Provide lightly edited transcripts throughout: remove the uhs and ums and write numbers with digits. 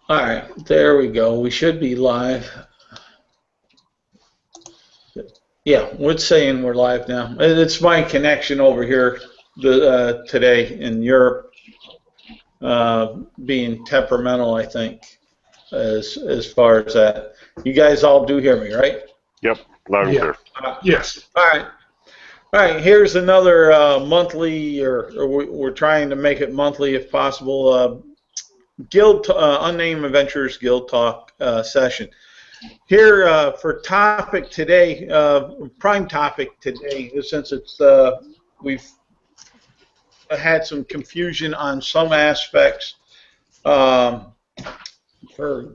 All right, there we go. We should be live. Yeah, we're saying we're live now. It's my connection over here today in Europe being temperamental, I think, as far as that. You guys all do hear me, right? Yep, loud and Yeah. clear. Yes. All right. All right, here's another monthly, or we're trying to make it monthly if possible, Guild Unnamed Adventurers Guild Talk session. Here for topic today, prime topic today, since it's we've had some confusion on some aspects for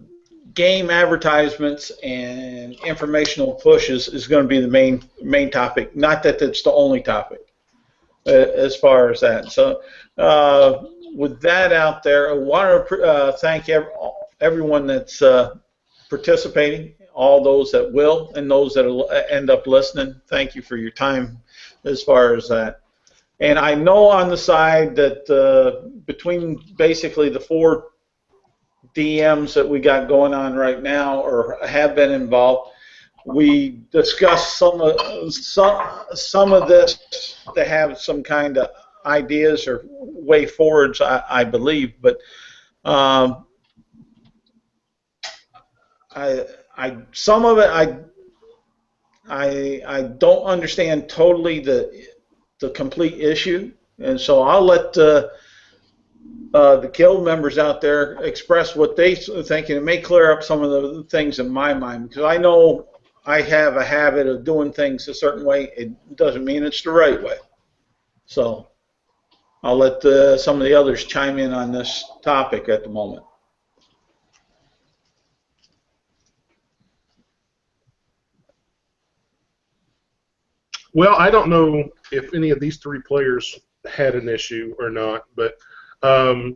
game advertisements and informational pushes is going to be the main topic. Not that it's the only topic as far as that. So with that out there, I want to thank everyone that's participating, all those that will, and those that will end up listening. Thank you for your time as far as that. And I know on the side that between basically the 4 DMs that we got going on right now or have been involved, we discussed some of this to have some kind of ideas or way forwards, I believe. But some of it I don't understand totally the complete issue, and so I'll let the guild members out there express what they think, and it may clear up some of the things in my mind, because I know I have a habit of doing things a certain way. It doesn't mean it's the right way. So I'll let some of the others chime in on this topic at the moment. Well, I don't know if any of these 3 players had an issue or not, but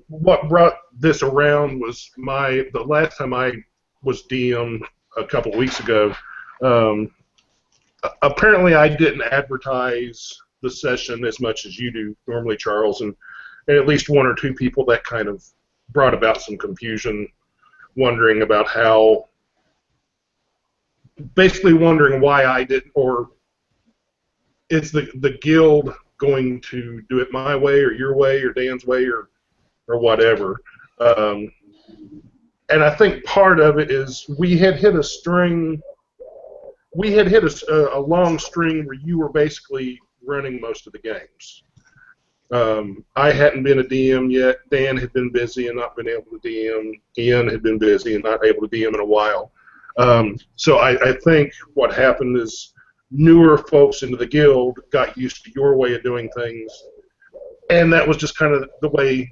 what brought this around was the last time I was DM a couple weeks ago. Apparently, I didn't advertise the session as much as you do normally, Charles, and at least 1 or 2 people that kind of brought about some confusion, basically wondering why I didn't, or is the guild going to do it my way or your way or Dan's way or whatever. And I think part of it is we had hit a string. We had hit a long string where you were basically running most of the games. I hadn't been a DM yet. Dan had been busy and not been able to DM. Ian had been busy and not able to DM in a while. So I think what happened is newer folks into the guild got used to your way of doing things, and that was just kind of the way.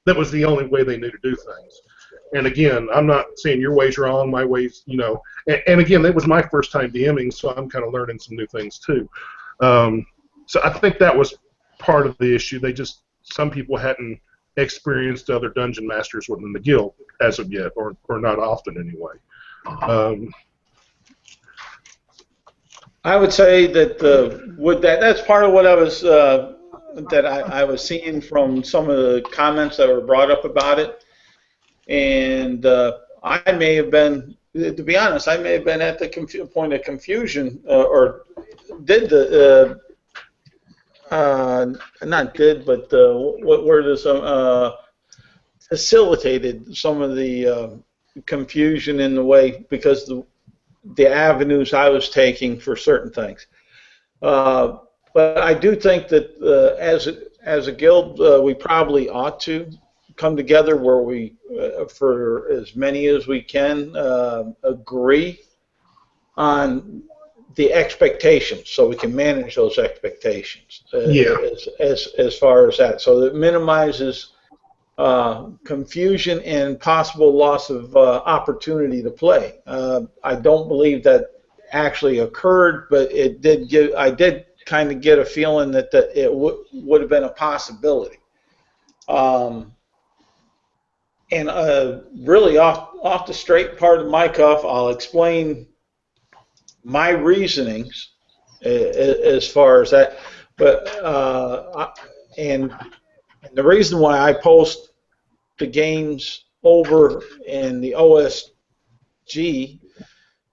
That was the only way they knew to do things. And again, I'm not saying your way's wrong, my way's, and again, that was my first time DMing, so I'm kind of learning some new things too. So I think that was part of the issue. Some people hadn't experienced other dungeon masters within the guild as of yet, or not often anyway. I would say that that's part of what I was I was seeing from some of the comments that were brought up about it, and I may have been, to be honest, I may have been at the point of confusion, or did the not did, but what word is facilitated some of the confusion in the way, because the avenues I was taking for certain things. But I do think that as a guild, we probably ought to come together where we, for as many as we can, agree on the expectations, so we can manage those expectations. As far as that, so that minimizes confusion and possible loss of opportunity to play. I don't believe that actually occurred, but it did I did kind of get a feeling that it would have been a possibility. And really off the straight part of my cuff, I'll explain my reasonings as far as that. But and the reason why I post the games over in the OSG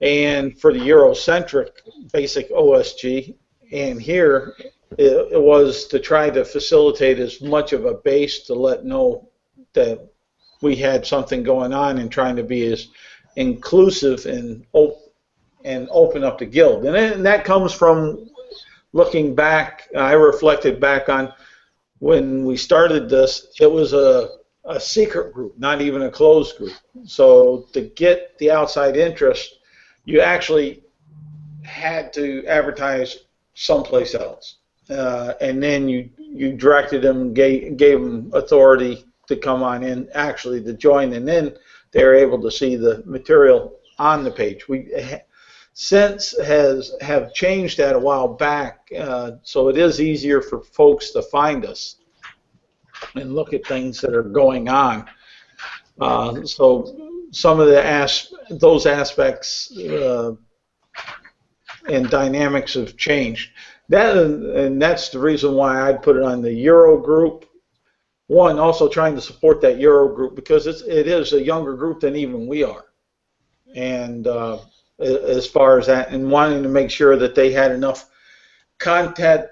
and for the Eurocentric basic OSG. And here it was to try to facilitate as much of a base to let know that we had something going on and trying to be as inclusive and open up the guild. And that comes from looking back. I reflected back on when we started this, it was a secret group, not even a closed group. So to get the outside interest, you actually had to advertise someplace else. And then you directed them, gave them authority to come on in, actually to join, and then they were able to see the material on the page. We since have changed that a while back, so it is easier for folks to find us and look at things that are going on. So some of those aspects and dynamics have changed. And that's the reason why I put it on the Euro group. One, also trying to support that Euro group because it is a younger group than even we are. And as far as that, and wanting to make sure that they had enough content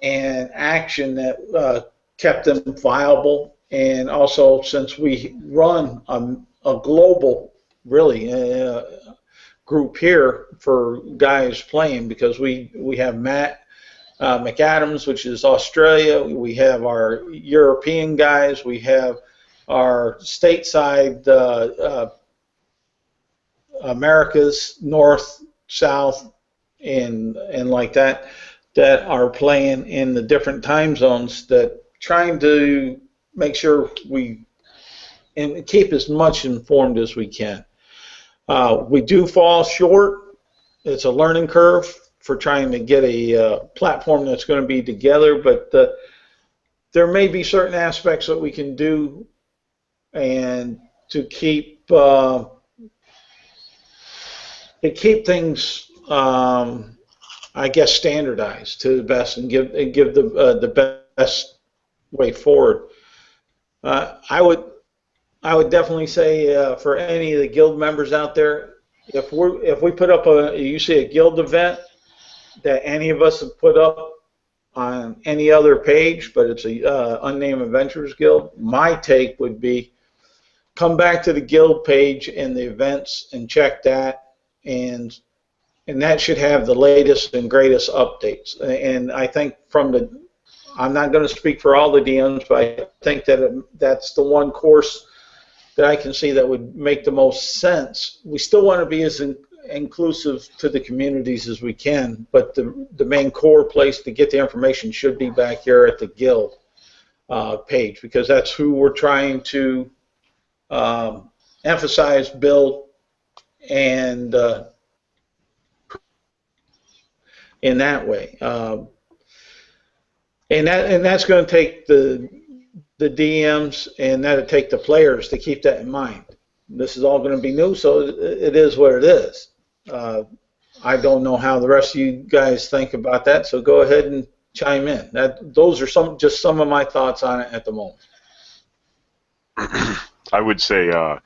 and action that kept them viable. And also, since we run a global, really, group here for guys playing, because we have Matt McAdams, which is Australia. We have our European guys. We have our stateside Americas, North, South, and like that are playing in the different time zones. That trying to make sure we and keep as much informed as we can. We do fall short. It's a learning curve for trying to get a platform that's going to be together, but there may be certain aspects that we can do and to keep things, I guess, standardized to the best and give the best way forward. I would definitely say for any of the guild members out there, if we put up you see a guild event that any of us have put up on any other page, but it's a unnamed adventurers guild, my take would be come back to the guild page and the events and check that, and that should have the latest and greatest updates. And I think I'm not going to speak for all the DMs, but I think that that's the one course that I can see that would make the most sense. We still want to be as inclusive to the communities as we can, but the main core place to get the information should be back here at the guild page, because that's who we're trying to emphasize, build, and in that way. And that's going to take the DMs, and that'll take the players to keep that in mind. This is all going to be new, so it is what it is. I don't know how the rest of you guys think about that, so go ahead and chime in. Those are just some of my thoughts on it at the moment. I would say that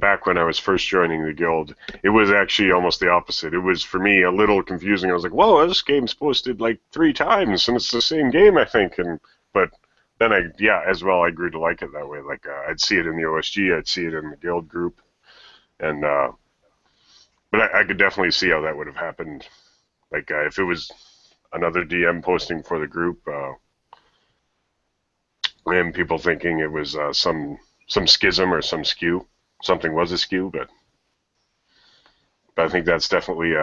back when I was first joining the guild, it was actually almost the opposite. It was, for me, a little confusing. I was like, whoa, this game's posted like 3 times, and it's the same game, I think. But then as well, I grew to like it that way. Like I'd see it in the OSG, I'd see it in the guild group, and but I could definitely see how that would have happened. Like if it was another DM posting for the group, and people thinking it was some schism or some skew. Something was a skew, but I think that's definitely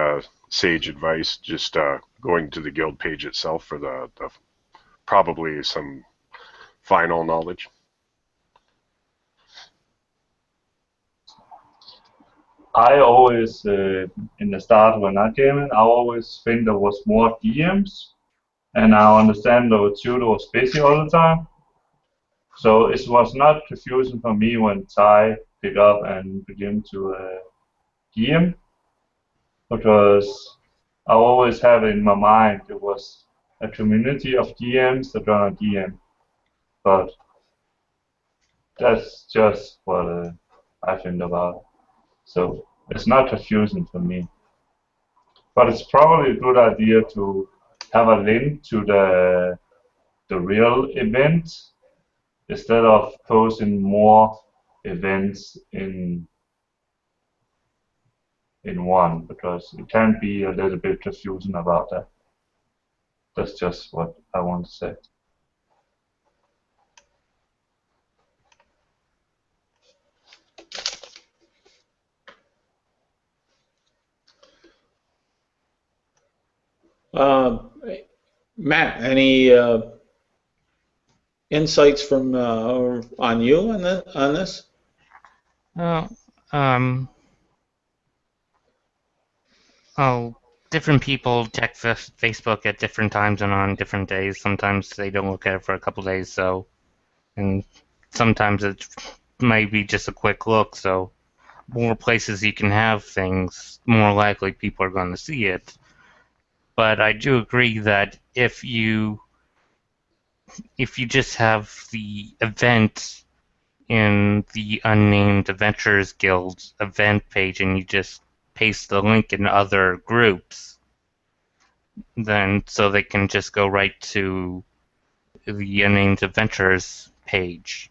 sage advice. Just going to the guild page itself for the probably some final knowledge. I always, in the start when I came in, I always think there was more DMs, and I understand the tutor was busy all the time. So it was not confusing for me when Ty picked up and began to DM, because I always have in my mind it was a community of DMs that run a DM. But That's just what I think about. So it's not confusing for me. But it's probably a good idea to have a link to the real event instead of posting more events in one, because it can be a little bit confusing about that. That's just what I want to say. Um, Matt, any insights from on you on this? Well, um, oh, different people check Facebook at different times and on different days. Sometimes they don't look at it for a couple days, so, and sometimes it might be just a quick look. So, more places you can have things, more likely people are going to see it. But I do agree that if you just have the event in the Unnamed Adventurers Guild event page and you just paste the link in other groups, then so they can just go right to the Unnamed Adventurers page.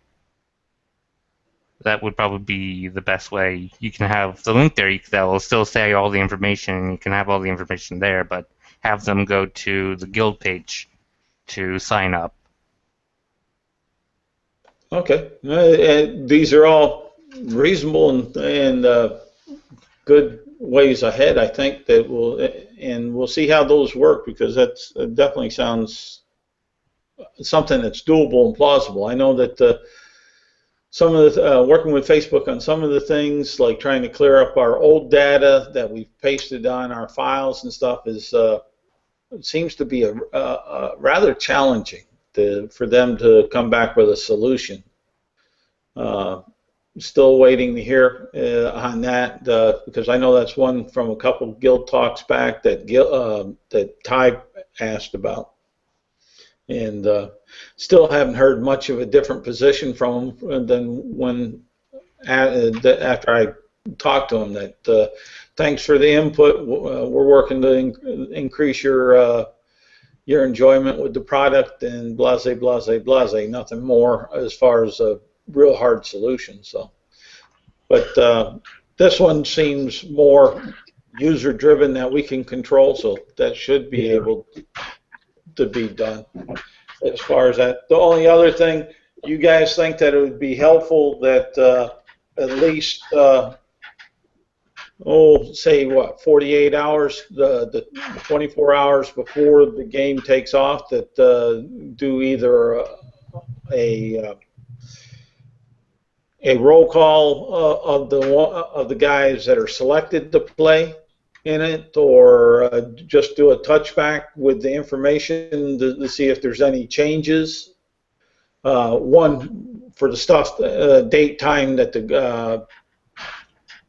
That would probably be the best way. You can have the link there that will still say all the information, and you can have all the information there, but have them go to the guild page to sign up. Okay, these are all reasonable and good ways ahead. I think that we'll see how those work, because that's definitely sounds something that's doable and plausible. I know that some of the working with Facebook on some of the things, like trying to clear up our old data that we've pasted on our files and stuff, is it seems to be a rather challenging for them to come back with a solution. Still waiting to hear on that, because I know that's one from a couple guild talks back that that Ty asked about, and still haven't heard much of a different position from him than when after I talked to him. That thanks for the input. We're working to increase your enjoyment with the product, and blase, blase, blase. Nothing more as far as a real hard solution. So, but this one seems more user driven, that we can control, so that should be able to be done. As far as that, the only other thing, you guys think that it would be helpful that at least say what, 48 hours, the 24 hours before the game takes off, that do either a roll call of the guys that are selected to play in it, or just do a touchback with the information to see if there's any changes. One for the stuff, date, time that the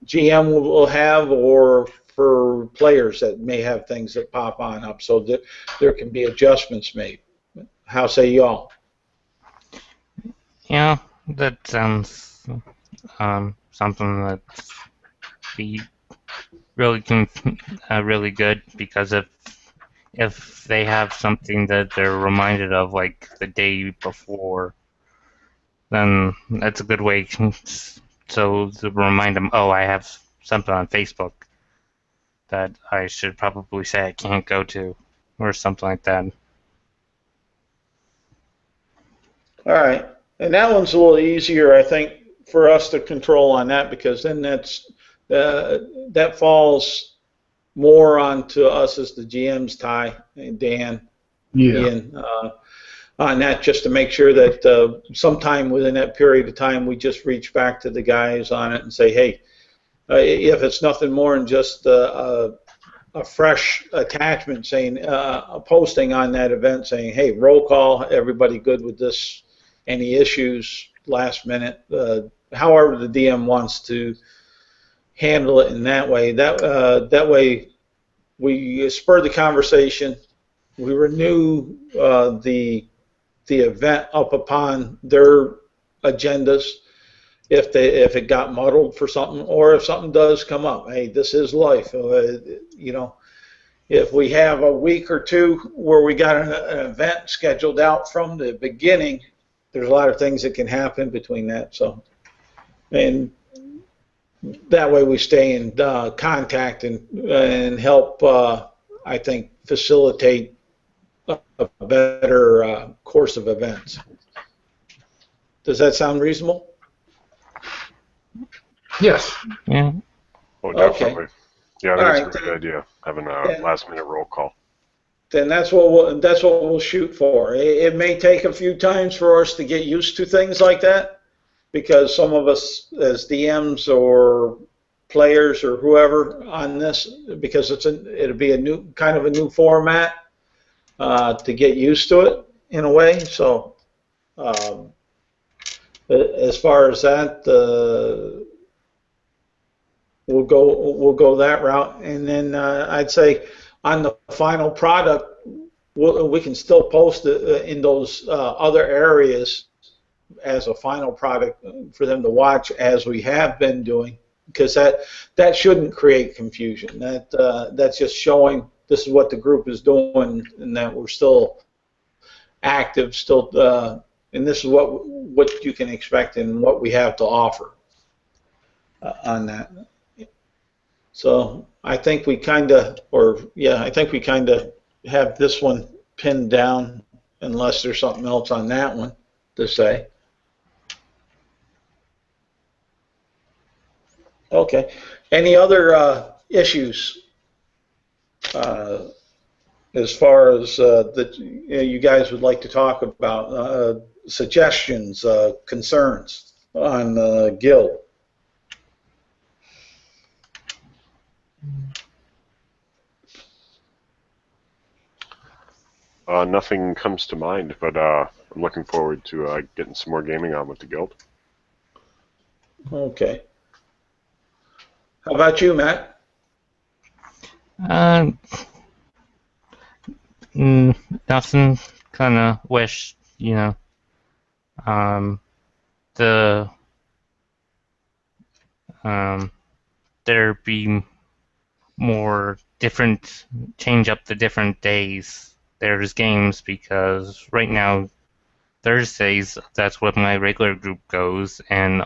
GM will have, or for players that may have things that pop on up, so that there can be adjustments made. How say y'all? Yeah, that sounds something that be really really good, because if they have something that they're reminded of like the day before, then that's a good way so to remind them, oh, I have something on Facebook that I should probably say I can't go to, or something like that. All right, and that one's a little easier, I think, for us to control on that, because then that falls more onto us as the GMs, Ty and Dan, Ian, on that, just to make sure that sometime within that period of time we just reach back to the guys on it and say, hey, if it's nothing more than just a fresh attachment saying, a posting on that event saying, hey, roll call, everybody good with this, any issues, last minute, however the DM wants to handle it in that way. That way we spur the conversation, we renew the event up upon their agendas, if it got muddled for something, or if something does come up. Hey, this is life. You know, if we have a week or two where we got an event scheduled out from the beginning, there's a lot of things that can happen between that. So, and that way we stay in contact and help, I think, facilitate a better course of events. Does that sound reasonable? Yes. Yeah. Oh, definitely. Okay. Yeah, I All think right. it's a great idea, having a Yeah. last-minute roll call. Then that's what we'll shoot for. It may take a few times for us to get used to things like that, because some of us as DMs or players or whoever on this, because it'll be a new kind of a new format to get used to it in a way. So as far as that, we'll go that route, and then I'd say on the final product, we can still post it in those other areas as a final product for them to watch, as we have been doing, because that shouldn't create confusion. That's just showing this is what the group is doing, and that we're still active, and this is what you can expect and what we have to offer on that. So I think we kind of, have this one pinned down, unless there's something else on that one to say. Okay. Any other issues as far as that you guys would like to talk about? Suggestions, concerns on the guild? Nothing comes to mind, but I'm looking forward to getting some more gaming on with the guild. Okay. How about you, Matt? Nothing. Kind of wish, there be more different, change up the different days there's games, because right now Thursdays, that's when my regular group goes, and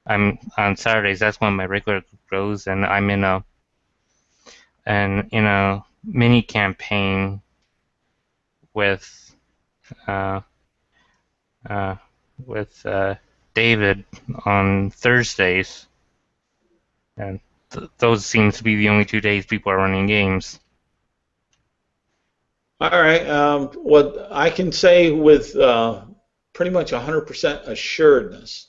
I'm on Saturdays, that's when my regular group goes, and I'm in a mini campaign with David on Thursdays, and those seem to be the only 2 days people are running games. All right. What I can say with pretty much 100% assuredness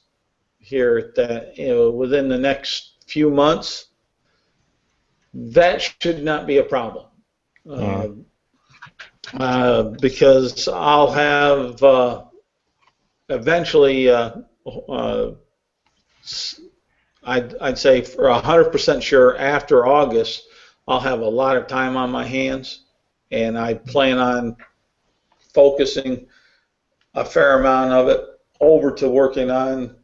here that within the next few months, that should not be a problem. Because I'll have eventually, I'd say for 100% sure after August, I'll have a lot of time on my hands, and I plan on focusing a fair amount of it over to working on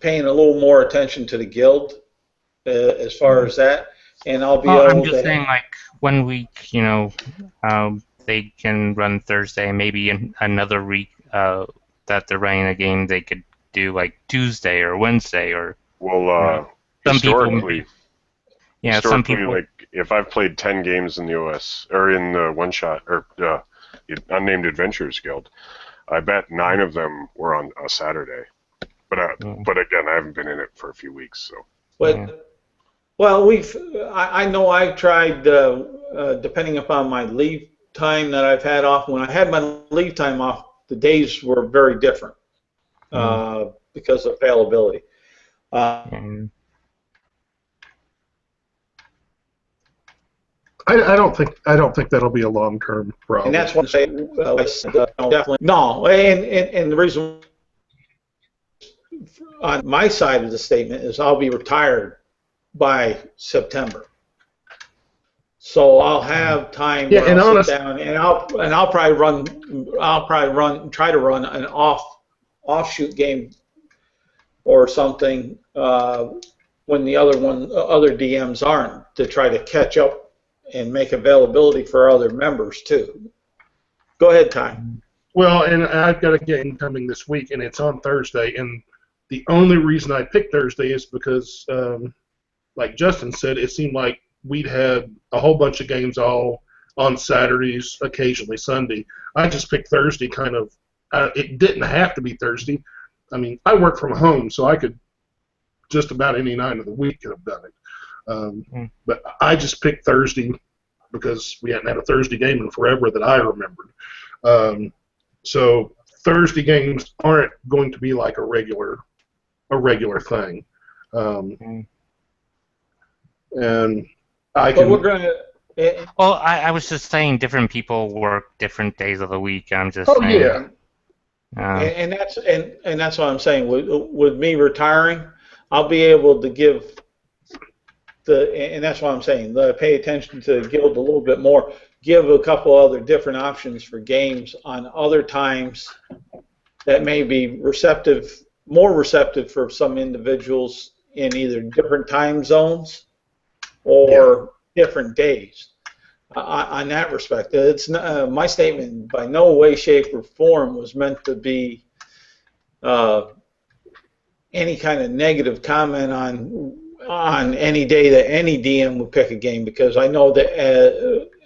paying a little more attention to the guild as far as that, and I'll be able I'm just to. saying, like, 1 week, they can run Thursday, and maybe another week that they're running a game, they could do like Tuesday or Wednesday, or Well, some people. historically, Yeah, some historically, people. like if I've played 10 games in the OS or in the one shot or Unnamed Adventures Guild, I bet 9 of them were on a Saturday. But again, I haven't been in it for a few weeks, so. But, well, I know I've tried, depending upon my leave time that I've had off. When I had my leave time off, the days were very different because of availability. I don't think that'll be a long-term problem. And that's what I say. Definitely no. And the reason on my side of the statement is I'll be retired by September, so I'll have time. Yeah, and I'll sit down and I'll probably try to run an offshoot game or something when the other DMs aren't, to try to catch up and make availability for other members too. Go ahead, Ty. Well, and I've got a game coming this week, and it's on Thursday. And the only reason I picked Thursday is because, like Justin said, it seemed like we'd had a whole bunch of games all on Saturdays, occasionally Sunday. I just picked Thursday kind of. It didn't have to be Thursday. I mean, I work from home, so I could just about any night of the week could have done it. But I just picked Thursday because we hadn't had a Thursday game in forever that I remembered. So Thursday games aren't going to be like a regular thing. And I can. But we're going to. Well, I was just saying different people work different days of the week. I'm just Oh saying. yeah. And that's what I'm saying. With me retiring, I'll be able to give and that's what I'm saying. Pay attention to the guild a little bit more. Give a couple other different options for games on other times that may be more receptive for some individuals in either different time zones or different days. On that respect, it's not, my statement by no way, shape, or form was meant to be any kind of negative comment on any day that any DM would pick a game, because I know that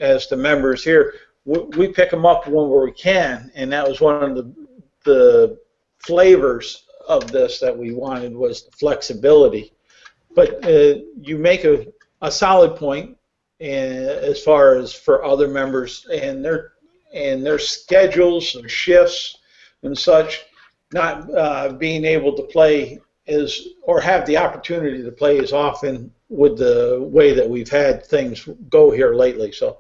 as the members here, we pick them up whenever we can, and that was one of the flavors of this that we wanted, was the flexibility. But you make a solid point. And as far as for other members and their schedules and shifts and such, not being able to play or have the opportunity to play as often with the way that we've had things go here lately. So,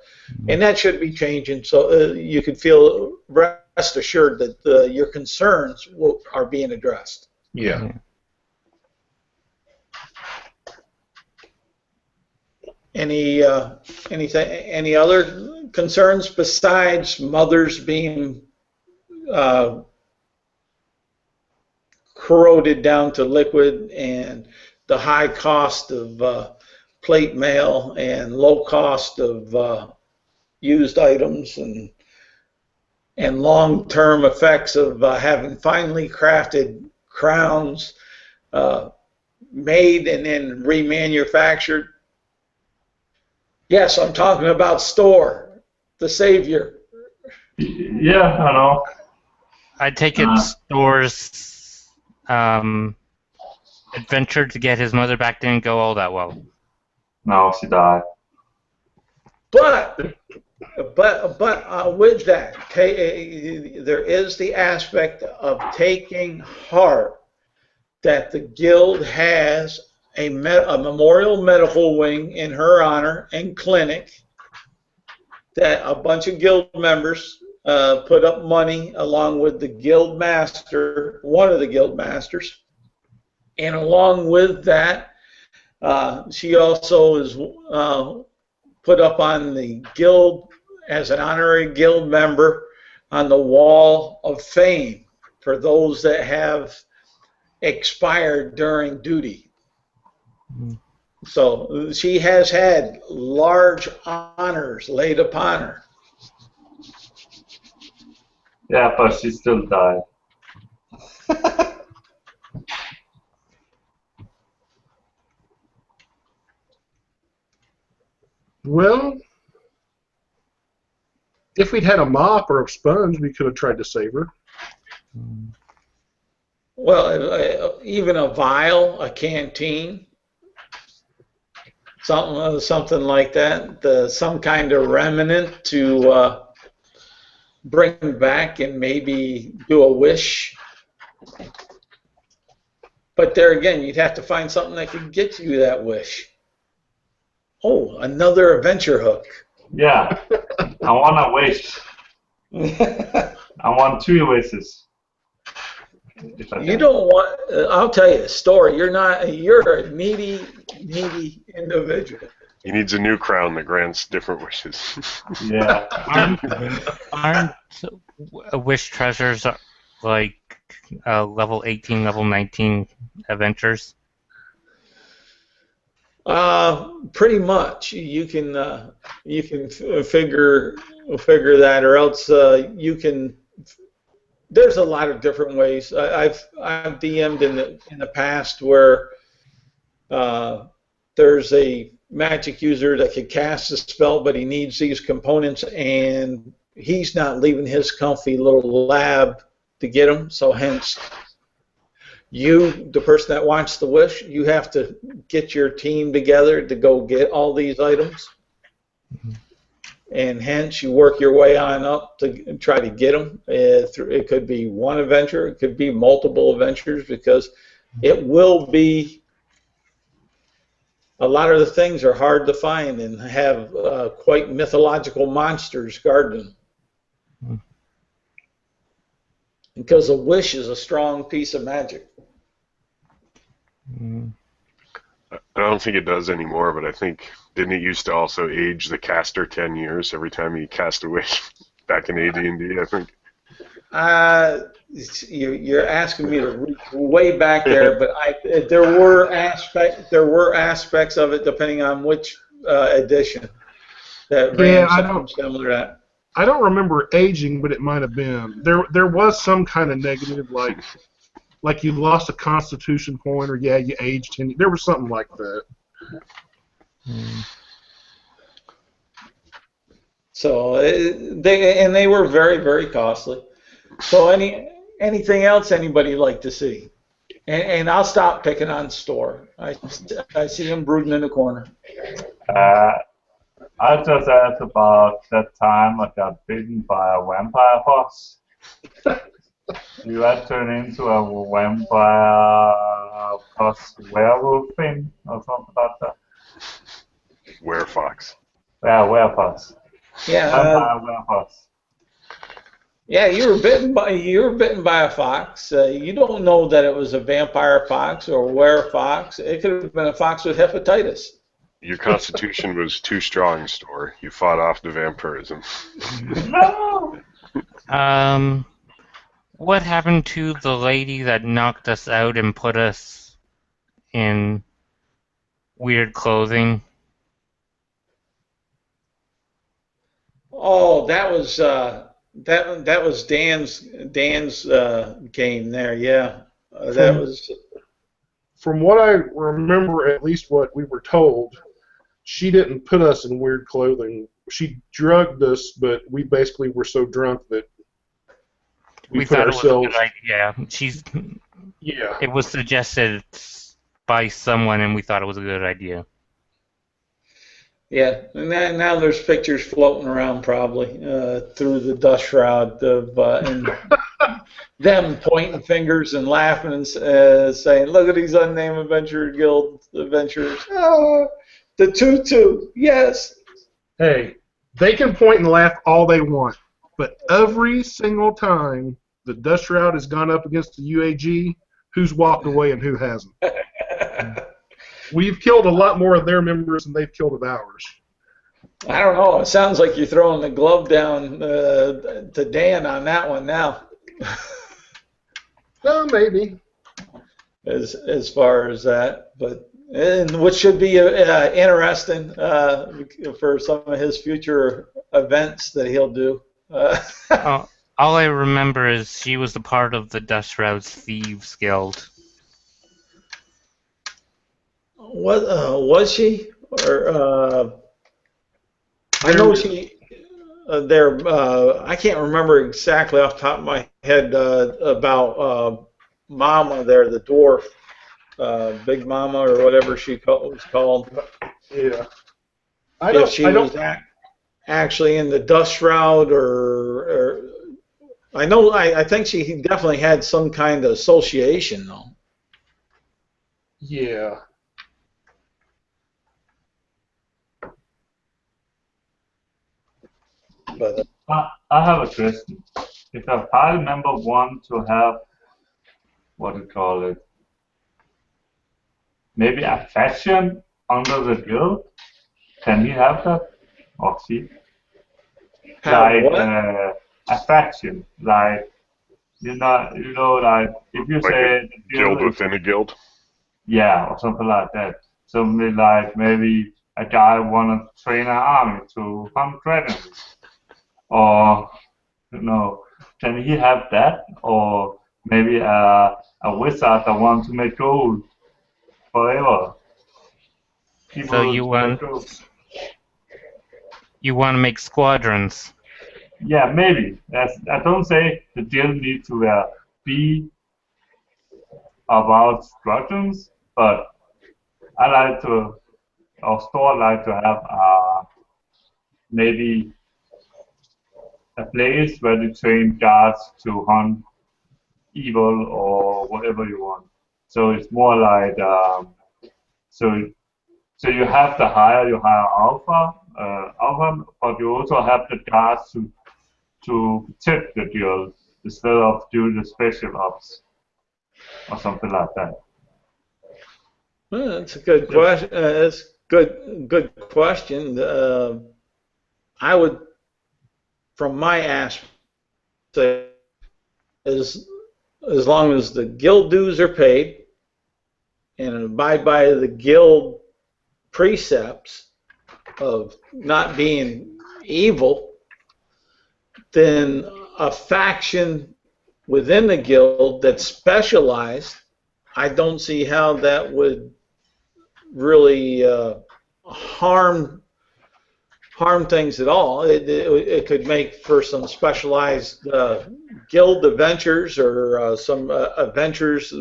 and that should be changing. So you can feel rest assured that your concerns are being addressed. Yeah. Any other concerns besides mothers being corroded down to liquid, and the high cost of plate mail and low cost of used items, and long-term effects of having finely crafted crowns made and then remanufactured? Yes, I'm talking about Store, the savior. Yeah, I know. I take it Store's adventure to get his mother back didn't go all that well. No, she died. But with that, there is the aspect of taking heart that the guild has a memorial medical wing in her honor and clinic that a bunch of guild members put up money along with the guild master, one of the guild masters, and along with that, she also is put up on the guild as an honorary guild member on the Wall of Fame for those that have expired during duty. So she has had large honors laid upon her. Yeah, but she still died. Well, if we'd had a mop or a sponge, we could have tried to save her. Well, even a vial, a canteen, something like that, some kind of remnant to bring back and maybe do a wish. But there again, you'd have to find something that could get you that wish. Oh, another adventure hook. Yeah, I want a wish. I want 2 wishes. You don't want. I'll tell you a story. You're a needy individual. He needs a new crown that grants different wishes. Yeah. Aren't wish treasures like level 18, level 19 adventures? Pretty much. You can figure that, or else you can. There's a lot of different ways. I've DM'd in the past where there's a magic user that can cast a spell, but he needs these components, and he's not leaving his comfy little lab to get them. So hence, you, the person that wants the wish, you have to get your team together to go get all these items. And hence, you work your way on up to try to get them. It could be one adventure, it could be multiple adventures, because it will be. A lot of the things are hard to find and have quite mythological monsters guarding them. Because a wish is a strong piece of magic. I don't think it does anymore, but I think, didn't it used to also age the caster 10 years every time you cast a wish back in AD&D, I think? You're asking me to reach way back there, but there were aspects of it depending on which edition that ran something similar to that. I don't remember aging, but it might have been. There was some kind of negative, like you lost a Constitution point, or you aged 10. There was something like that. So they were very, very costly. So anything else anybody like to see? And I'll stop picking on Store. I see him brooding in the corner. I just asked about that time I got bitten by a vampire fox. You had turned into a vampire plus werewolf thing or something like that. Werefox. Yeah, werefox. Yeah. Vampire werefox. Yeah, you were bitten by a fox. You don't know that it was a vampire fox or a werefox. It could have been a fox with hepatitis. Your constitution was too strong, Store. You fought off the vampirism. No! What happened to the lady that knocked us out and put us in weird clothing? Oh, that was Dan's game there. Yeah, that was. From what I remember, at least what we were told, she didn't put us in weird clothing. She drugged us, but we basically were so drunk that we put thought ourselves. It was a good idea. Yeah. It was suggested by someone, and we thought it was a good idea. Yeah, and now there's pictures floating around probably through the dust shroud of and them pointing fingers and laughing and saying, "Look at these unnamed adventure guild adventurers." Oh, the tutu, yes. Hey, they can point and laugh all they want, but every single time the dust shroud has gone up against the UAG, who's walked away and who hasn't? We've killed a lot more of their members than they've killed of ours. I don't know. It sounds like you're throwing the glove down to Dan on that one now. Well, maybe. As far as that, but which should be interesting for some of his future events that he'll do. All I remember is she was a part of the Dust Shroud's Thieves Guild. What was she? Or I know she. I can't remember exactly off the top of my head about Mama there, the dwarf, Big Mama or whatever she was called. Yeah. If she was actually in the Dust Shroud or I know. I think she definitely had some kind of association though. Yeah. But I have a question. If a party member wants to have, what do you call it, maybe a faction under the guild, can he have that? Or she? have Like what? a faction, like like if you Like say the Guild guild is, within a guild. yeah, or something like that. Something like maybe a guy wanna train an army to hunt dragons, or can he have that? Or maybe a wizard that wants to make gold forever. So People to make gold. you want to make squadrons. Yeah, maybe. I don't say the guild need to be about squadrons, but I like to, or store like to have maybe a place where you train guards to hunt evil or whatever you want. So it's more like so so you hire alpha, but you also have the guards to protect the guild instead of do the special ops or something like that. Well, that's a good question. That's good question. I would, from my aspect, say as long as the guild dues are paid and abide by the guild precepts of not being evil, then a faction within the guild that's specialized, I don't see how that would really harm things at all. It could make for some specialized guild adventures or some adventures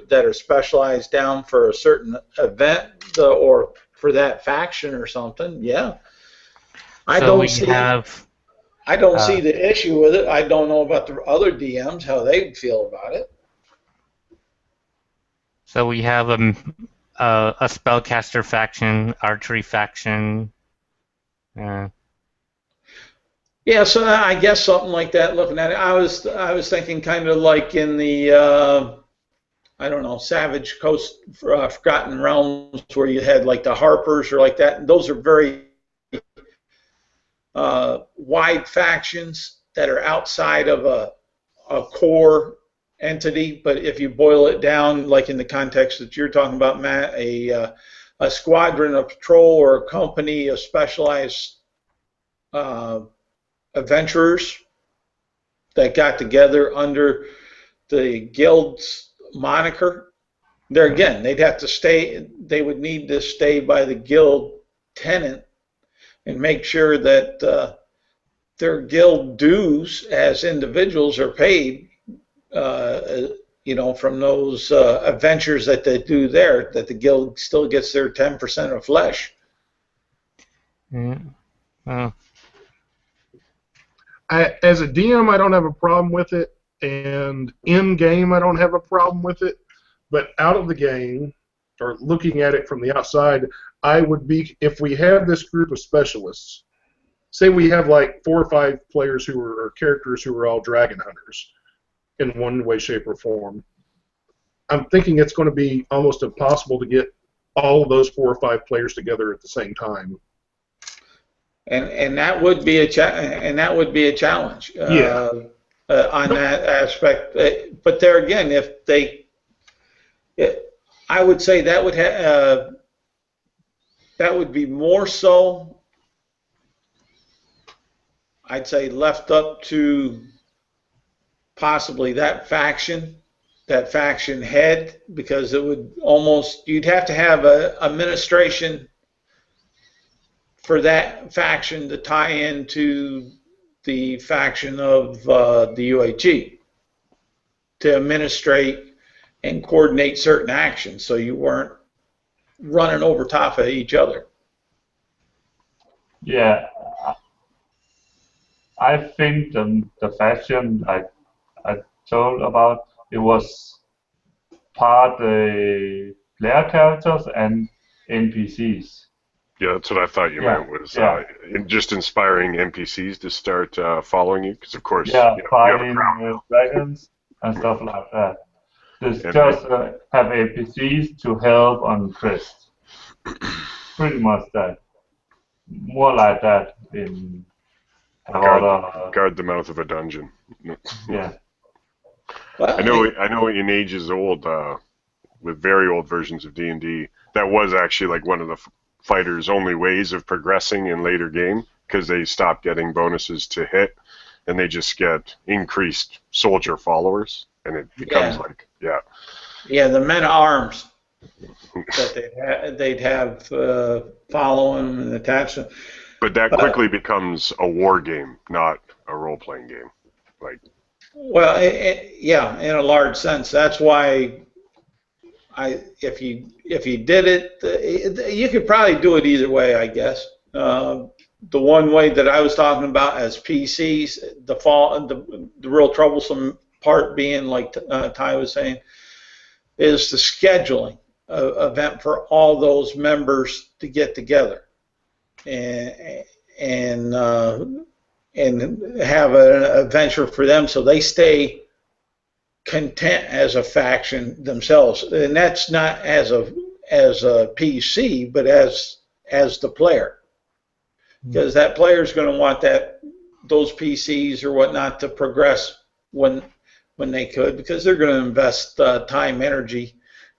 that are specialized down for a certain event or for that faction or something. Yeah, I don't see the issue with it. I don't know about the other DMs how they feel about it. So we have a spellcaster faction, archery faction. Yeah, so I guess something like that. Looking at it, I was thinking kind of like in the I don't know, Savage Coast, Forgotten Realms, where you had like the Harpers or like that. And those are very wide factions that are outside of a core entity. But if you boil it down, like in the context that you're talking about, Matt, a squadron, a patrol, or a company of specialized adventurers that got together under the guild's moniker. There again, they would need to stay by the guild tenant and make sure that their guild dues as individuals are paid, from those adventures that they do there, that the guild still gets their 10% of flesh. Yeah. As a DM, I don't have a problem with it, and in game, I don't have a problem with it. But out of the game, or looking at it from the outside, I would be, if we have this group of specialists, say we have like 4 or 5 players or characters who are all dragon hunters in one way, shape, or form. I'm thinking it's going to be almost impossible to get all of those 4 or 5 players together at the same time. And that would be a challenge. Yeah. On that aspect. But there again, I would say that would be more so, I'd say, left up to possibly that faction head, because it would you'd have to have a administration for that faction to tie into the faction of the UAG to administrate and coordinate certain actions, so you weren't running over top of each other. Yeah, I think the faction I told about, it was part player characters and NPCs. Yeah, that's what I thought you meant, was just inspiring NPCs to start following you, because of course you have a fighting crowd. dragons and stuff like that. Just have NPCs to help on quest. Pretty much that. More like that in guard the mouth of a dungeon. Yeah. Well, I know in ages old, with very old versions of D&D, that was actually like one of the fighters' only ways of progressing in later game, because they stopped getting bonuses to hit, and they just get increased soldier followers, and it becomes the men at arms that they'd have follow them and attach them. But that quickly becomes a war game, not a role-playing game. Like, well, yeah, in a large sense. That's why if you did it, you could probably do it either way, I guess. The one way that I was talking about as PCs, the real troublesome part being, like Ty was saying, is the scheduling event for all those members to get together and have an adventure for them, so they stay content as a faction themselves, and that's not as a PC, but as the player, because that player is going to want those PCs or whatnot to progress when they could, because they're going to invest time, energy,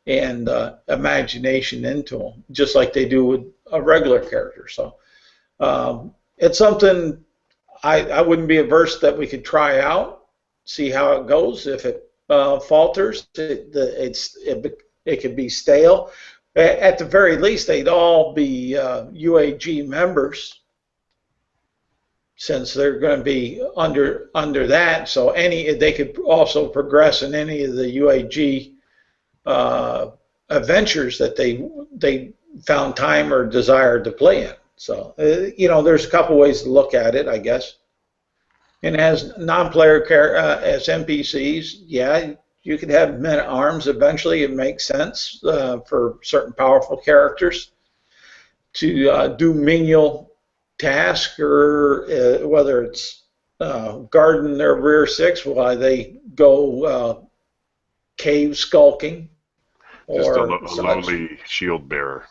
and imagination into them, just like they do with a regular character. So it's something I wouldn't be averse that we could try out, see how it goes. If it falters, it could be stale. At the very least, they'd all be UAG members, since they're going to be under that. So they could also progress in any of the UAG adventures that they found time or desired to play in. So there's a couple ways to look at it, I guess. And as non-player as NPCs, yeah, you could have men at arms. Eventually, it makes sense for certain powerful characters to do menial tasks, or whether it's guarding their rear six while they go cave skulking. Just a lowly shield bearer.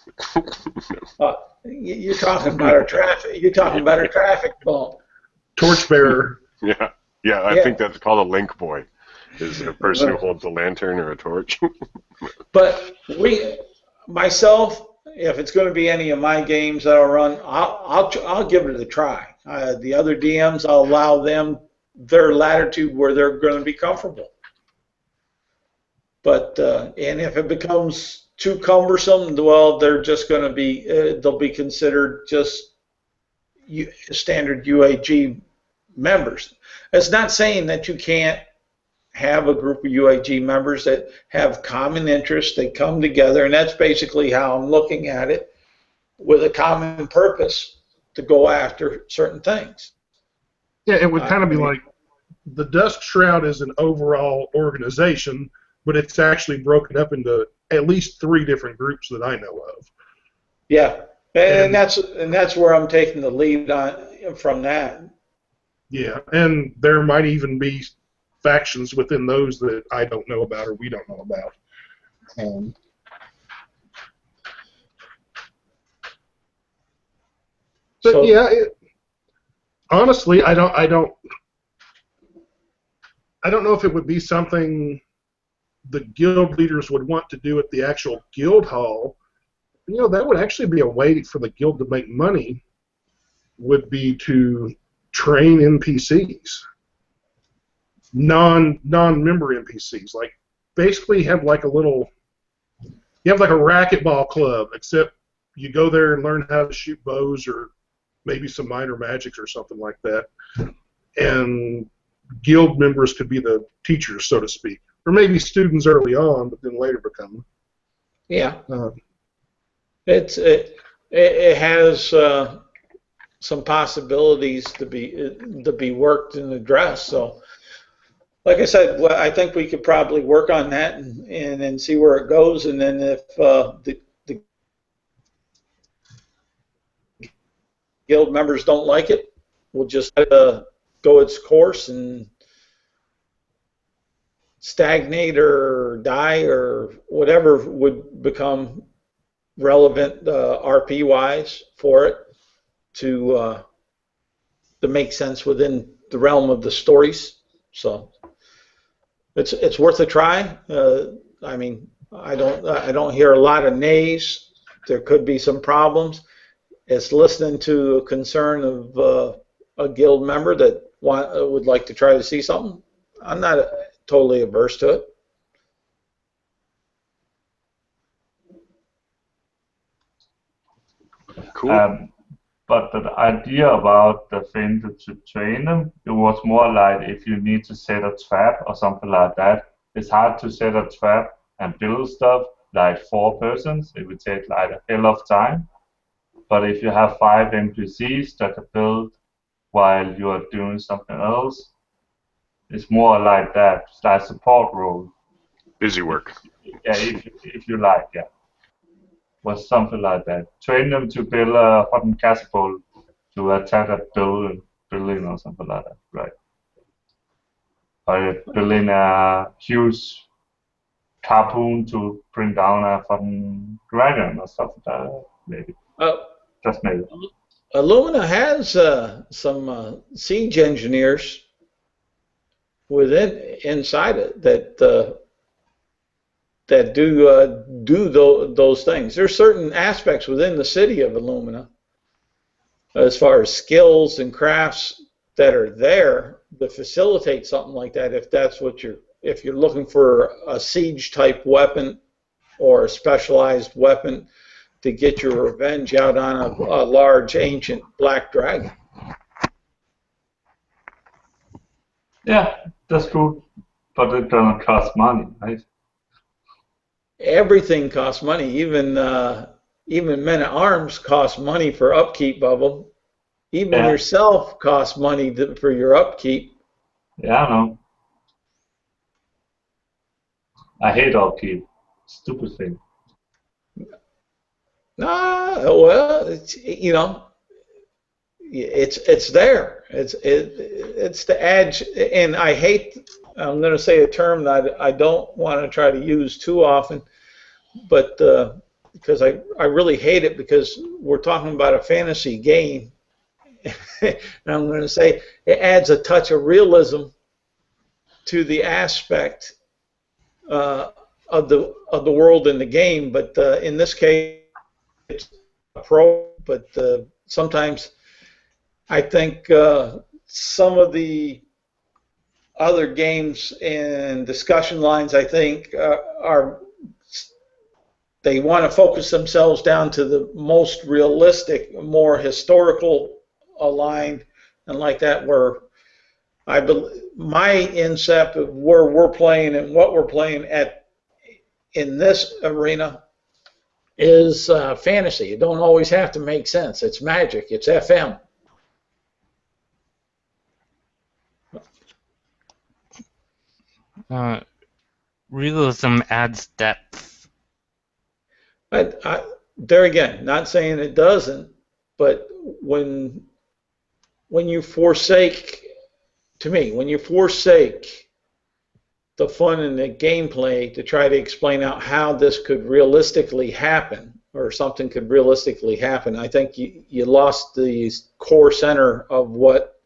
You're talking about our traffic. You're talking about our traffic bump. Torchbearer. Yeah. I think that's called a link boy. Is a person who holds a lantern or a torch. But myself, if it's going to be any of my games that I'll run, I'll give it a try. The other DMs, I'll allow them their latitude where they're going to be comfortable. But and if it becomes too cumbersome, well, they're just going to be they'll be considered just standard UAG members. It's not saying that you can't have a group of UAG members that have common interests. They come together, and that's basically how I'm looking at it, with a common purpose to go after certain things. Yeah, it would kind of be like the Dusk Shroud is an overall organization, but it's actually broken up into at least 3 different groups that I know of. Yeah, and that's where I'm taking the lead on from that. Yeah, and there might even be factions within those that I don't know about or we don't know about. But so, yeah, honestly, I don't know if it would be something the guild leaders would want to do at the actual guild hall. That would actually be a way for the guild to make money, would be to train NPCs, non-member NPCs. Like, basically have like a racquetball club, except you go there and learn how to shoot bows or maybe some minor magics or something like that. And guild members could be the teachers, so to speak. Or maybe students early on, but then later become. Yeah. It has some possibilities to be worked and addressed. So, like I said, I think we could probably work on that and see where it goes. And then if the guild members don't like it, we'll just go its course and stagnate or die or whatever would become relevant RP wise for it to make sense within the realm of the stories. So it's worth a try. I mean, I don't hear a lot of nays. There could be some problems. It's listening to a concern of a guild member that would like to try to see something. I'm not totally averse to it. Cool. But the idea about the thing to train them, it was more like if you need to set a trap or something like that. It's hard to set a trap and build stuff like 4 persons. It would take like a hell of time. But if you have 5 NPCs that can build while you are doing something else, it's more like that. It's like support role. Busy work. Yeah, if you like, yeah. Was something like that. Train them to build a fucking catapult to attack a building or something like that, right? Or building a huge harpoon to bring down a fucking dragon or stuff like that, maybe. Just maybe. Illumina has some siege engineers inside it that do those things. There's certain aspects within the city of Illumina, as far as skills and crafts that are there to facilitate something like that. If that's what if you're looking for a siege type weapon or a specialized weapon to get your revenge out on a large ancient black dragon. Yeah, that's cool, but it's gonna cost money, right? Everything costs money. Even men at arms cost money for upkeep of them. Even yourself costs money for your upkeep. Yeah, I know. I hate upkeep. Stupid thing. Well, it's there. It's the edge, and I hate. I'm going to say a term that I don't want to try to use too often, but because I really hate it because we're talking about a fantasy game, and I'm going to say it adds a touch of realism to the aspect of the world in the game. But in this case, it's a pro. But sometimes I think some of the other games and discussion lines, I think, they want to focus themselves down to the most realistic, more historical aligned, and like that, where I believe my incept of where we're playing and what we're playing in this arena is fantasy. It don't always have to make sense. It's magic. It's FM. Realism adds depth. There again, not saying it doesn't, but when you forsake, to me, when you forsake the fun and the gameplay to try to explain out how this could realistically happen, or something could realistically happen, I think you lost the core center of what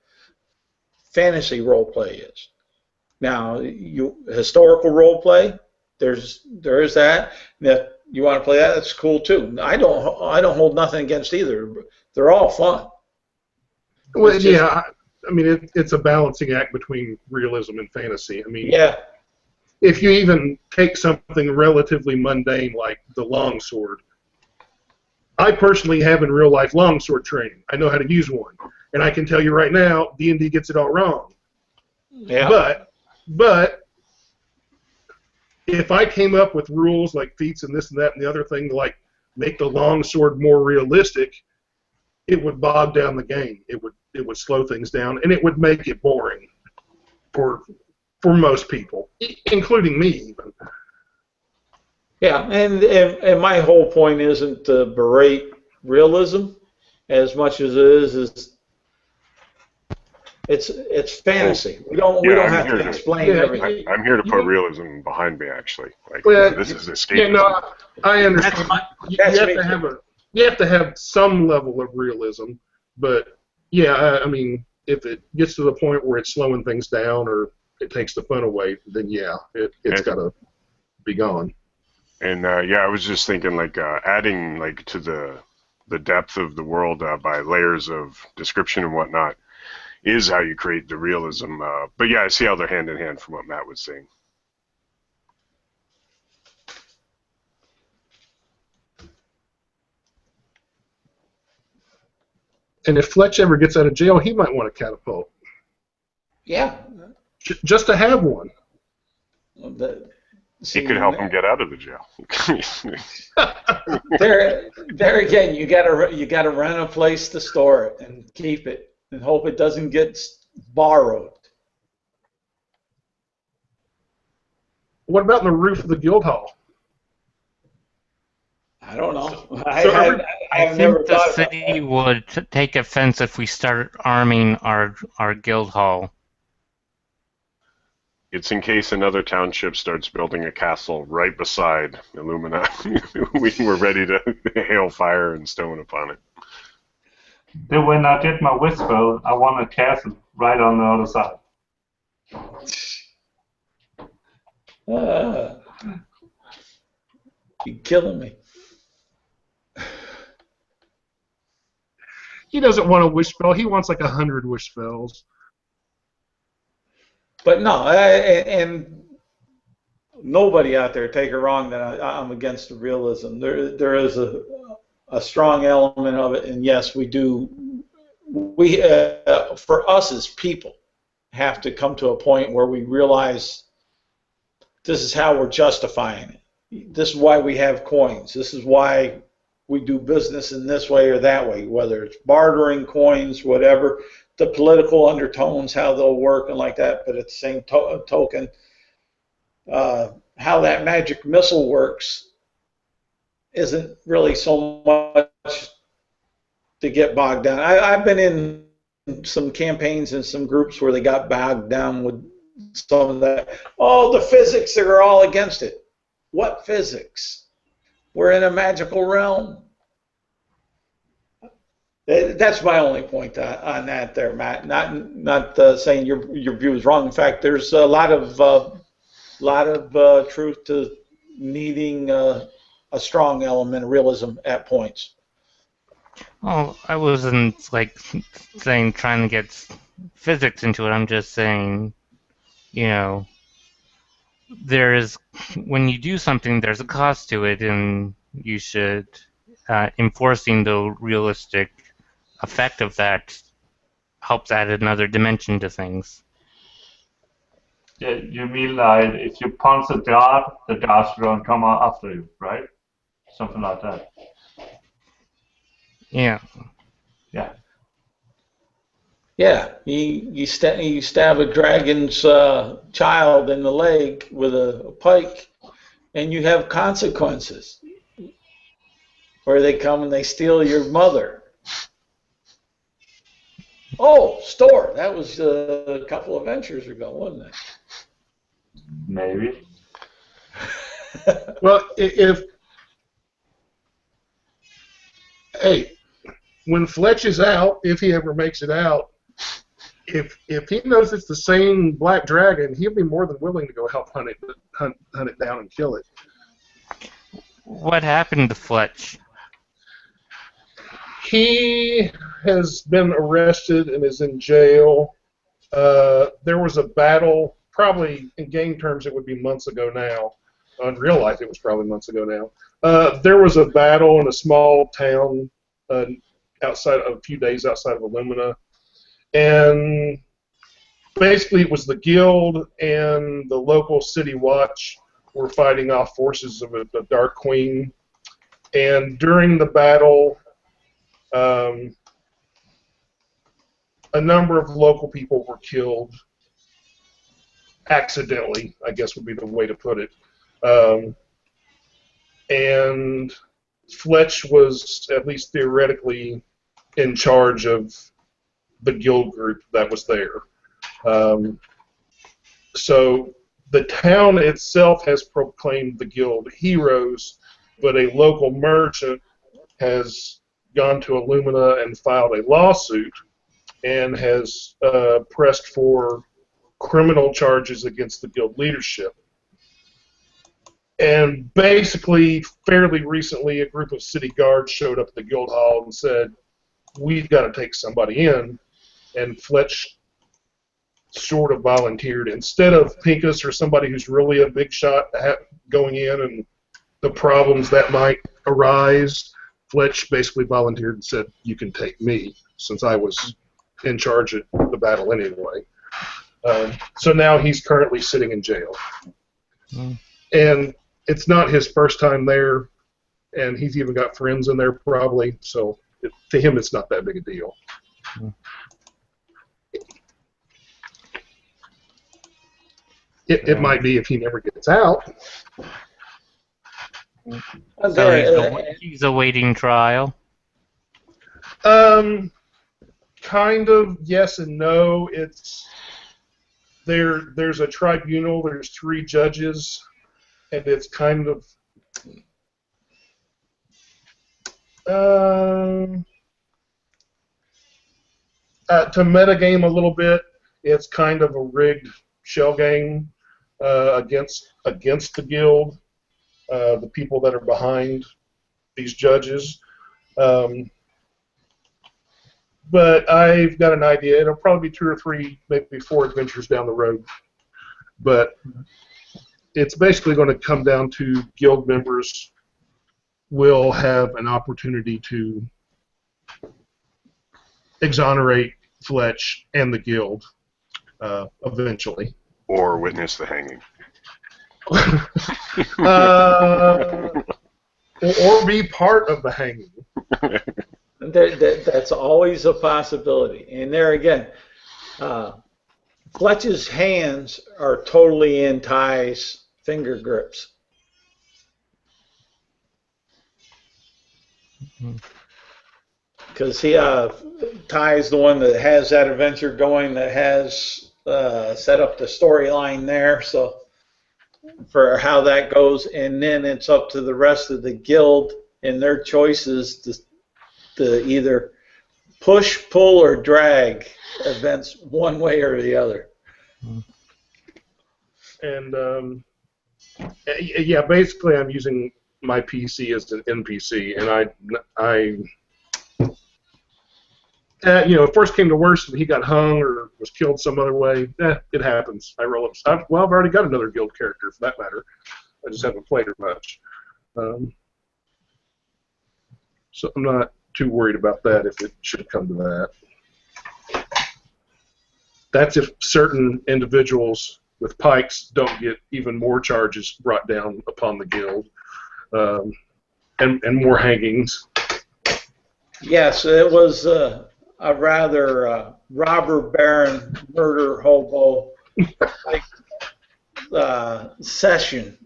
fantasy role play is. Now, historical role play, there is that. If you want to play that, that's cool too. I don't hold nothing against either. They're all fun. Well, yeah, I mean, it's a balancing act between realism and fantasy. I mean, yeah. If you even take something relatively mundane like the longsword, I personally have in real life longsword training. I know how to use one, and I can tell you right now, D&D gets it all wrong. Yeah. But if I came up with rules like feats and this and that and the other thing to like make the longsword more realistic, it would bog down the game. It would slow things down, and it would make it boring for most people, including me even. Yeah, and my whole point isn't to berate realism as much as it is it's fantasy. We don't have to explain everything. I'm here to put realism behind me, actually. Like, this is escapism. Yeah, no, I understand. You have to have some level of realism, but yeah, I mean, if it gets to the point where it's slowing things down or it takes the fun away, then yeah, it's got to be gone. And yeah, I was just thinking like adding like to the depth of the world by layers of description and whatnot is how you create the realism. But yeah, I see how they're hand in hand from what Matt was saying. And if Fletch ever gets out of jail, he might want a catapult. Yeah. Just to have one. He could help him get out of the jail. there again, you gotta rent a place to store it and keep it and hope it doesn't get borrowed. What about in the roof of the guild hall? I don't know. I I've think never the thought about city would take offense if we start arming our guild hall. It's in case another township starts building a castle right beside Illumina. We were ready to hail fire and stone upon it. Then when I did my wish spell, I want a castle right on the other side. You're killing me. He doesn't want a wish spell. He wants like 100 wish spells. But no, and nobody out there, take it wrong, that I'm against the realism. There is a strong element of it, and yes, we do. We, for us as people, have to come to a point where we realize this is how we're justifying it. This is why we have coins. This is why we do business in this way or that way, whether it's bartering coins, whatever. The political undertones, how they'll work and like that, but at the same token, how that magic missile works isn't really so much to get bogged down. I've been in some campaigns and some groups where they got bogged down with some of that. Oh, the physics, they're all against it. What physics? We're in a magical realm. That's my only point on that there, Matt. Not saying your view is wrong. In fact, there's a lot of truth to needing a strong element of realism at points. Well, I wasn't like saying trying to get physics into it. I'm just saying, you know, there is, when you do something, there's a cost to it, and you should enforcing the realistic effect of that helps add another dimension to things. Yeah, you mean like if you punch a dart, the dart's gonna come out after you, right? Something like that. Yeah. Yeah. Yeah, you stab a dragon's child in the leg with a pike, and you have consequences. Or they come and they steal your mother. Oh, Store. That was a couple of ventures ago, wasn't it? Maybe. Well, when Fletch is out, if he ever makes it out, if he knows it's the same black dragon, he'll be more than willing to go help hunt it down and kill it. What happened to Fletch? He has been arrested and is in jail. There was a battle, probably in game terms it would be months ago now. In real life it was probably months ago now. There was a battle in a small town outside, a few days outside of Illumina. And basically it was the guild and the local city watch were fighting off forces of the Dark Queen. And during the battle, a number of local people were killed accidentally, I guess would be the way to put it. And Fletch was, at least theoretically, in charge of the guild group that was there. So the town itself has proclaimed the guild heroes, but a local merchant has gone to Illumina and filed a lawsuit and has pressed for criminal charges against the guild leadership. And basically, fairly recently, a group of city guards showed up at the guild hall and said, we've got to take somebody in. And Fletch sort of volunteered. Instead of Pincus or somebody who's really a big shot going in and the problems that might arise, Fletch basically volunteered and said, you can take me, since I was in charge of the battle anyway. So now he's currently sitting in jail. And it's not his first time there, and he's even got friends in there probably, so to him it's not that big a deal. It might be if he never gets out. So he's awaiting trial? Kind of, yes and no. There's a tribunal, there's 3 judges, and it's kind of to metagame a little bit, it's kind of a rigged shell game against the guild, the people that are behind these judges. But I've got an idea. It'll probably be 2 or 3, maybe 4 adventures down the road. But it's basically going to come down to guild members will have an opportunity to exonerate Fletch and the guild eventually. Or witness the hanging. Or be part of the hanging. That's always a possibility. And there again, Fletch's hands are totally in Ty's finger grips. Because Ty's the one that has that adventure going, that has set up the storyline there, so for how that goes, and then it's up to the rest of the guild and their choices to either push, pull, or drag events one way or the other. And yeah, basically I'm using my PC as an NPC, and if worst came to worst and he got hung or was killed some other way, it happens. I roll up. I've already got another guild character for that matter. I just haven't played her much. So I'm not too worried about that if it should come to that. That's if certain individuals with pikes don't get even more charges brought down upon the guild, and more hangings. Yes, it was a rather robber baron murder hobo like session.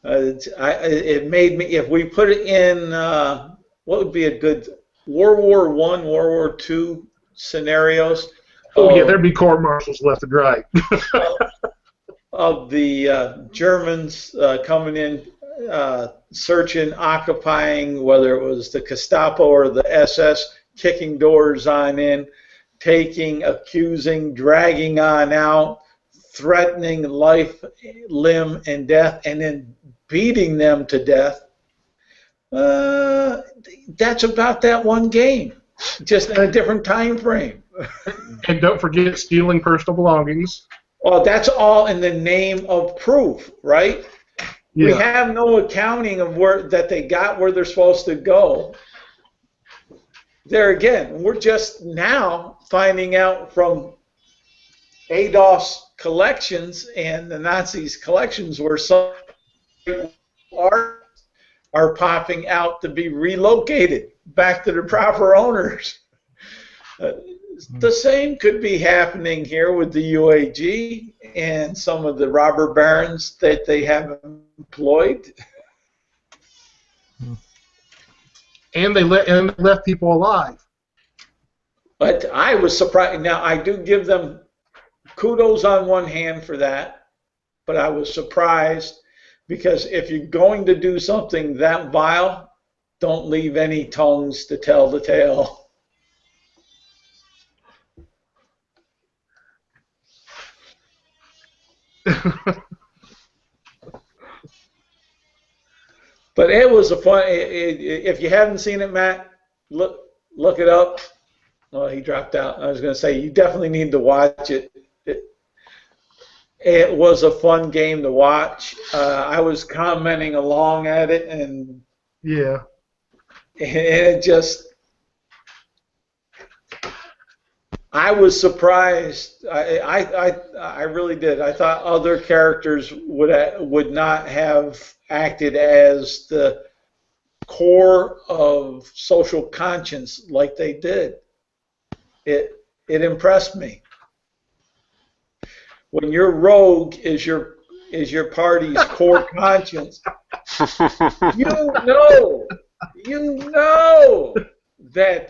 It made me, if we put it in what would be a good World War I, World War II scenarios. Oh yeah, there'd be court martials left and right. Of the Germans coming in, searching, occupying, whether it was the Gestapo or the SS, kicking doors on in, taking, accusing, dragging on out, threatening life, limb, and death, and then beating them to death. That's about that one game, just in a different time frame. And don't forget stealing personal belongings. Well, that's all in the name of proof, right? Yeah. We have no accounting of that they got where they're supposed to go. There again, we're just now finding out from Adolf's collections and the Nazis' collections where some art are popping out to be relocated back to the proper owners. The same could be happening here with the UAG and some of the robber barons that they have employed. And they left people alive. But I was surprised. Now, I do give them kudos on one hand for that, but I was surprised because if you're going to do something that vile, don't leave any tongues to tell the tale. But it was a fun. If you haven't seen it, Matt, look it up. Oh, he dropped out. I was going to say you definitely need to watch it. It was a fun game to watch. I was commenting along at it, and Yeah. it just. I was surprised. I really did. I thought other characters would not have acted as the core of social conscience like they did. It impressed me. When your rogue is your party's core conscience, you know that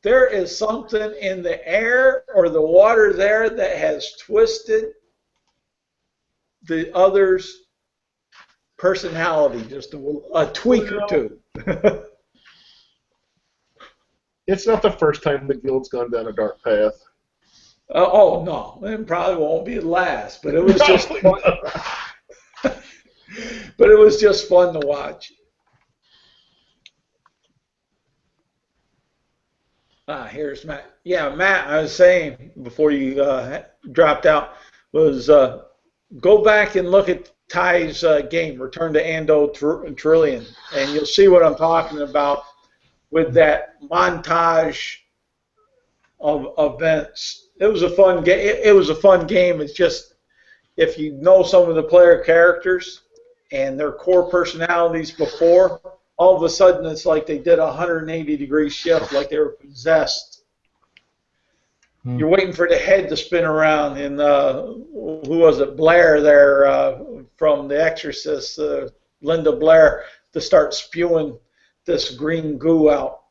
there is something in the air or the water there that has twisted the other's personality just a tweak or two. It's not the first time the guild's gone down a dark path. Oh no, it probably won't be the last, but it was just fun. But it was just fun to watch. Here's Matt. Yeah, Matt, I was saying before you dropped out was go back and look at Ty's game, Return to Ando Trillion, and you'll see what I'm talking about with that montage of events. It was a fun game. It was a fun game. It's just if you know some of the player characters and their core personalities before, all of a sudden it's like they did a 180-degree shift, like they were possessed. You're waiting for the head to spin around, and who was it, Blair there from The Exorcist, Linda Blair, to start spewing this green goo out.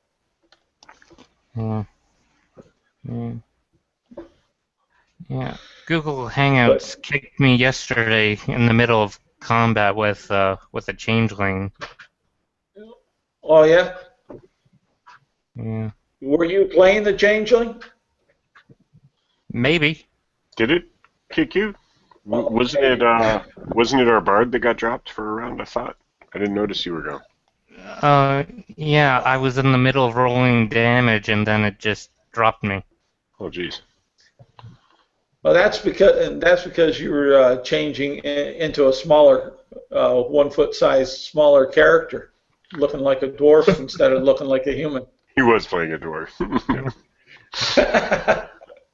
Yeah. Google Hangouts kicked me yesterday in the middle of combat with a changeling. Oh yeah? Yeah. Were you playing the changeling? Maybe. Did it kick you? Wasn't it our bard that got dropped for a round? I thought. I didn't notice you were gone. Yeah, I was in the middle of rolling damage and then it just dropped me. Oh, jeez. Well, that's because you were changing into a smaller, 1 foot size smaller character, looking like a dwarf instead of looking like a human. He was playing a dwarf.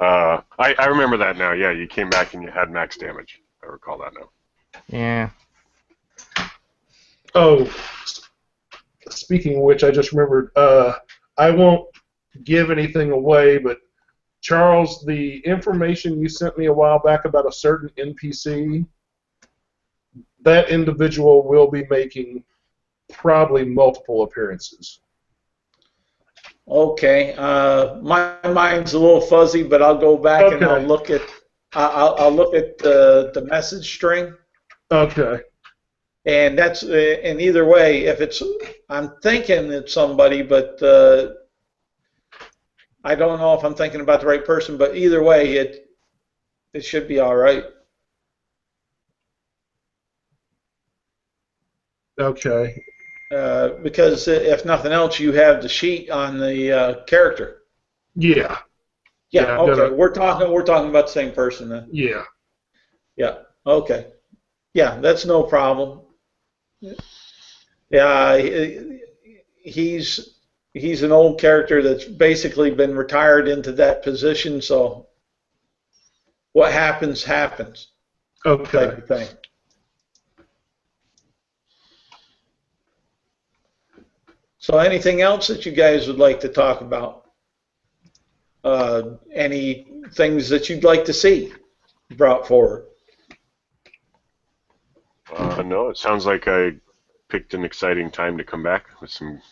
I remember that now. Yeah, you came back and you had max damage. I recall that now. Yeah. Oh, speaking of which, I just remembered. I won't give anything away, but Charles, the information you sent me a while back about a certain NPC, that individual will be making probably multiple appearances. Okay, my mind's a little fuzzy, but I'll go back and I'll look at the message string. Okay. And that's and either way, if it's, I'm thinking it's somebody, but I don't know if I'm thinking about the right person. But either way, it should be all right. Okay. Because if nothing else, you have the sheet on the character. Yeah. Yeah. Okay. We're talking about the same person then. Yeah. Yeah. Okay. Yeah, that's no problem. Yeah, he's an old character that's basically been retired into that position. So what happens happens. Okay. Type of thing. So anything else that you guys would like to talk about? Any things that you'd like to see brought forward? No, it sounds like I picked an exciting time to come back with some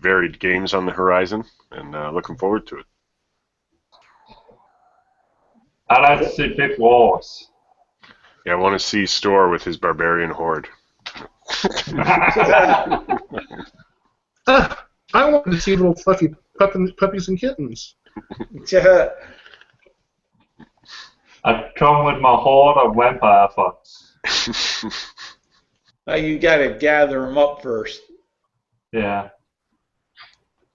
varied games on the horizon, and looking forward to it. I like to see big wars. Yeah, I want to see Storr with his barbarian horde. I wanted to see little fluffy puppies and kittens. I come with my horde of vampire fucks. You got to gather them up first. Yeah.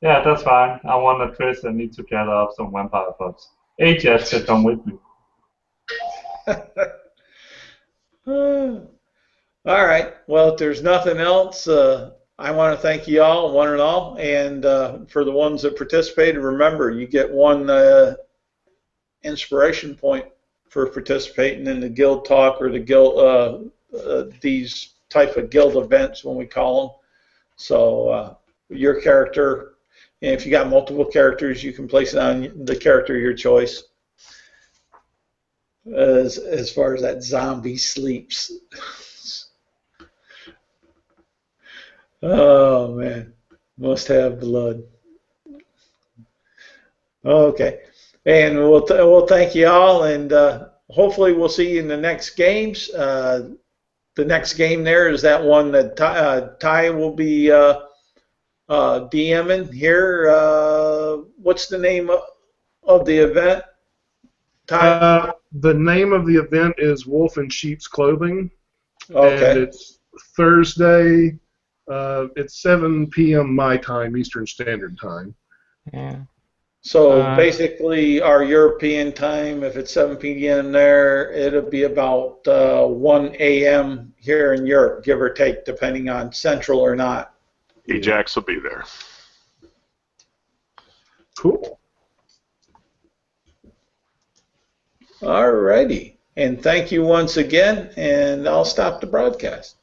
Yeah, that's fine. I want a Triss and need to gather up some vampire fucks. HS can come with me. All right. Well, if there's nothing else, I want to thank you all, one and all. And for the ones that participated, remember, you get one inspiration point for participating in the guild talk or the guild, these type of guild events when we call them. So your character, and if you got multiple characters, you can place it on the character of your choice. As far as that zombie sleeps. Oh man, must have blood. Okay, and we'll thank you all, and hopefully we'll see you in the next games. The next game there is that one that Ty will be DMing here. What's the name of the event? Ty? The name of the event is Wolf in Sheep's Clothing, Okay. and it's Thursday. It's 7 p.m. my time, Eastern Standard Time. Yeah. So basically, our European time, if it's 7 p.m. there, it'll be about 1 a.m. here in Europe, give or take, depending on Central or not. Ajax will be there. Cool. All righty. And thank you once again, and I'll stop the broadcast.